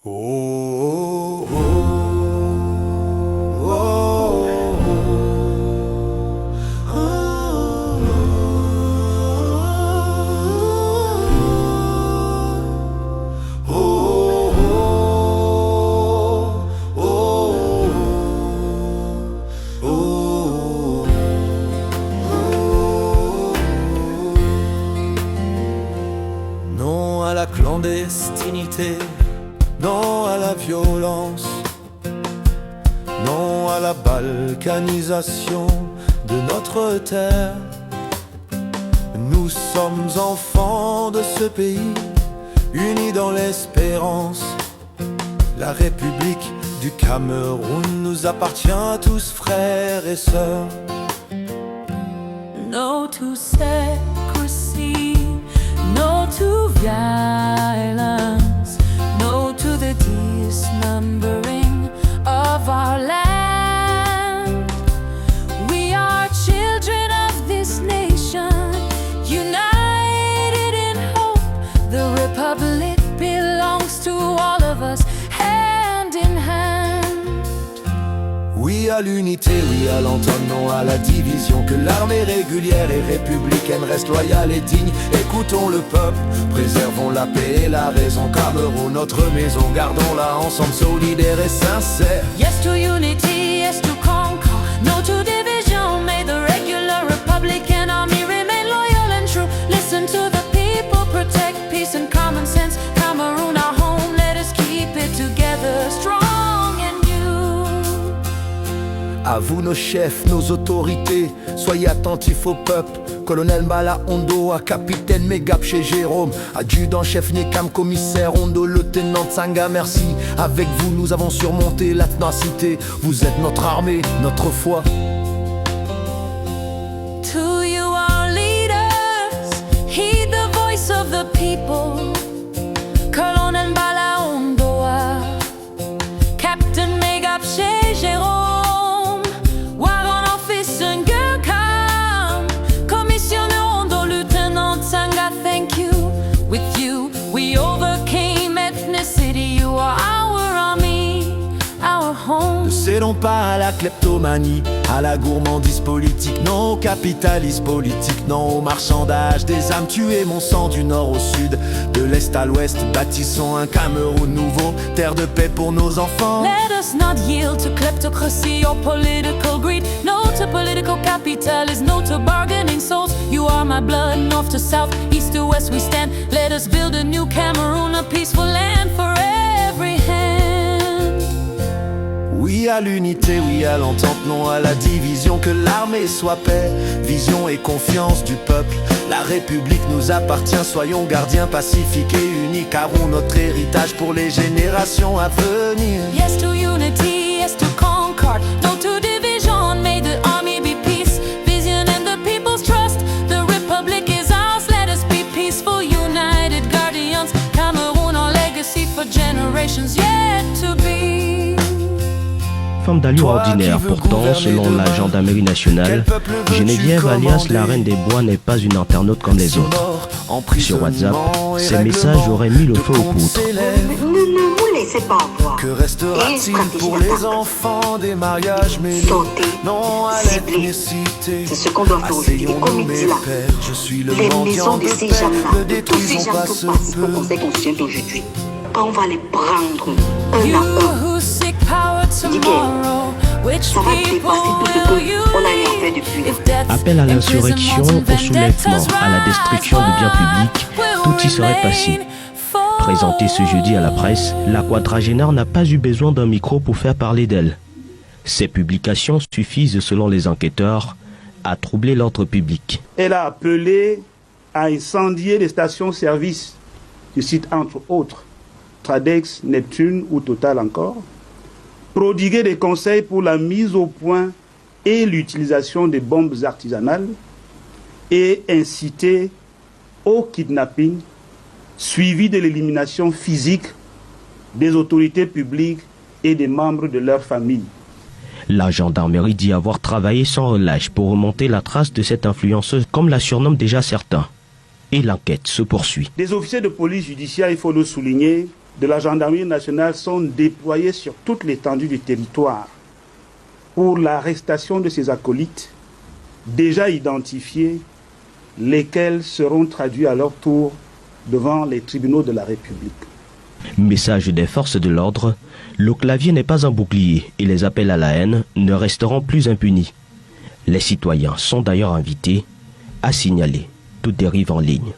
Oh, oh, oh, non à la clandestinité, non à la violence, non à la balkanisation de notre terre. Nous sommes enfants de ce pays, unis dans l'espérance. La République du Cameroun nous appartient à tous, frères et sœurs. No to secrecy, no to violence, no to the disnumbering of our land. We are children of this nation, united in hope. The Republic belongs to all of us, hand in hand. Oui à l'unité, oui à l'entente, non à la division. Que l'armée régulière et républicaine reste loyale et digne. Écoutons le peuple, préservons la paix et la raison. Cameroun, notre maison, gardons-la ensemble, solidaire et sincère. Yes to unity, yes to conquer, no to division. May the regular Republican army remain loyal and true. Listen to the people, protect peace and common sense. Cameroon, our home, let us keep it together, strong and new. À vous nos chefs, nos autorités, soyez attentifs au peuple. Colonel Mbala Ondo, à capitaine Megap chez Jérôme, adjudant-chef Nekam, commissaire Ondo, lieutenant Tsanga, merci. Avec vous nous avons surmonté la ténacité. Vous êtes notre armée, notre foi. To you our leaders, heed the voice of the people. Colonel Mbala Ondoa, Captain Megap chez Jérôme, Warrant Officer Ngurkam, Commissioner Ondo, Lieutenant Tsanga, thank you. With you we overcame ethnicity. You are our army, our home. Ne cédons pas à la kleptomanie, à la gourmandise politique, non au capitalisme politique, non au marchandage des âmes. Tuez mon sang du nord au sud, de l'est à l'ouest, bâtissons un Cameroun nouveau, terre de paix pour nos enfants. Let us not yield to kleptocracy or political greed. No to political capitalism, no to bargaining souls. You are my blood, north to south, east to west we stand. Let us build a new Cameroon, a peaceful land for every hand. Oui à l'unité, oui à l'entente, non à la division. Que l'armée soit paix, vision et confiance du peuple. La République nous appartient, soyons gardiens pacifiques et unis. Carons notre héritage pour les générations à venir. Yes to unity, yes to concord, no to division. May the army be peace, vision and the people's trust. The Republic is ours, let us be peaceful, united guardians. Cameroon, our legacy for generations yet to be. Femme d'allure ordinaire, pourtant, selon la gendarmerie nationale, Geneviève alias la reine des bois n'est pas une internaute comme les autres. Sur WhatsApp, ces messages auraient mis le feu aux poutres. Ne vous laissez pas avoir. Que restera-t-il pour les enfants des mariages mêlés? Non à l'ethnicité. C'est ce qu'on doit faire aujourd'hui, comme il dit là. Je suis le Les mendiant maisons de de ces paix, gens-là, ne de tous ces détruisons gens pas qui ce participent au peu. Conseil constitutionnel d'aujourd'hui, quand on va les prendre un You à un, who seek power tomorrow, which ça va people dépasser tout ce will you qu'on a eu à faire lead? depuis. If death, Appel à l'insurrection, imprisonment, au soulèvement, vendettas à la destruction du bien public, will tout y serait passé. remain Présentée ce jeudi à la presse, la quadragénaire n'a pas eu besoin d'un micro pour faire parler d'elle. Ces publications suffisent, selon les enquêteurs, à troubler l'ordre public. Elle a appelé à incendier les stations-service du site, entre autres, Tradex, Neptune ou Total encore, prodiguer des conseils pour la mise au point et l'utilisation des bombes artisanales et inciter au kidnapping, suivi de l'élimination physique des autorités publiques et des membres de leur famille. La gendarmerie dit avoir travaillé sans relâche pour remonter la trace de cette influenceuse, comme la surnomment déjà certains. Et l'enquête se poursuit. Des officiers de police judiciaire, il faut le souligner, de la gendarmerie nationale sont déployés sur toute l'étendue du territoire pour l'arrestation de ces acolytes déjà identifiés, lesquels seront traduits à leur tour devant les tribunaux de la République. Message des forces de l'ordre, le clavier n'est pas un bouclier et les appels à la haine ne resteront plus impunis. Les citoyens sont d'ailleurs invités à signaler toute dérive en ligne.